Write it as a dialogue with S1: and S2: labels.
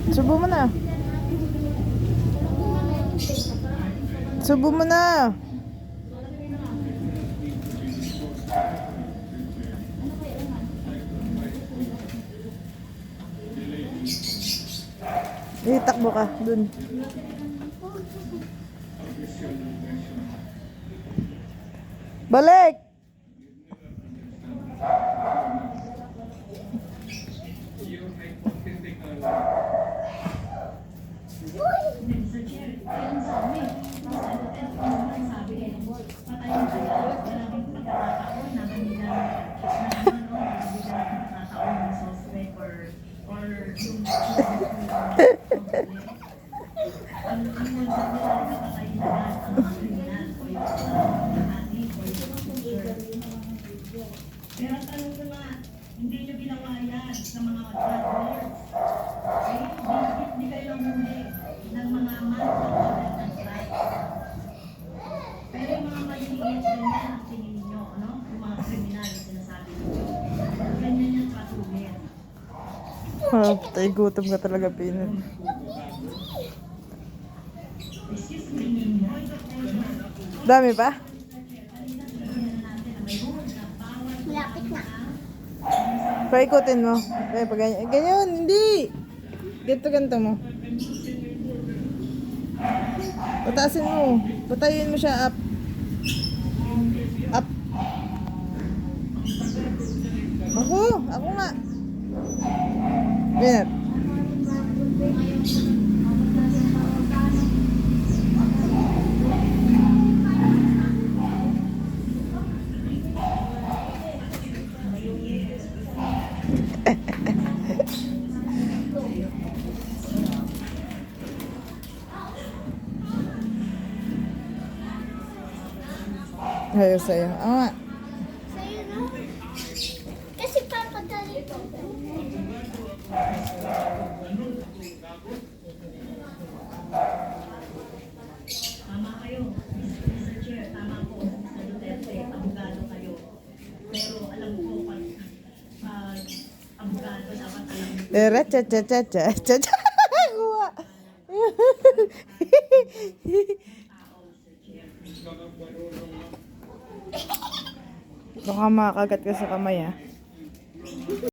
S1: Subo mo na. Subo mo na. Takbo ka dun. Balik.
S2: Pero tanong ko nga, hindi nyo ginawa yan sa mga mag-graduate. Okay? Hindi kayo namuli ng mga man-government rights. Pero yung mga maliliit, ganyan ang tingin ninyo, ano? Yung mga kriminal na sinasabi ninyo. Ganyan yung tratuhin.
S1: Tay, gutom ka talaga, Pino. Dami pa?
S3: Lapit na.
S1: Paikutin mo. Pag ganyan. Ganyan, hindi. Ganito mo. Pataasin mo. Patayin mo siya up. Up. Ako nga. Ganyan. Ayos sa'yo. Nga.
S3: Sa'yo na. Kasi papadali ko.
S2: Tama kayo, Mr. Chair, tama po, Mr. Duterte, abogado kayo. Pero alam ko, pag abogado, dapat alam mo.
S1: Cha-cha-cha-cha-cha. Kuha. Baka makagat ka sa kamay, ha?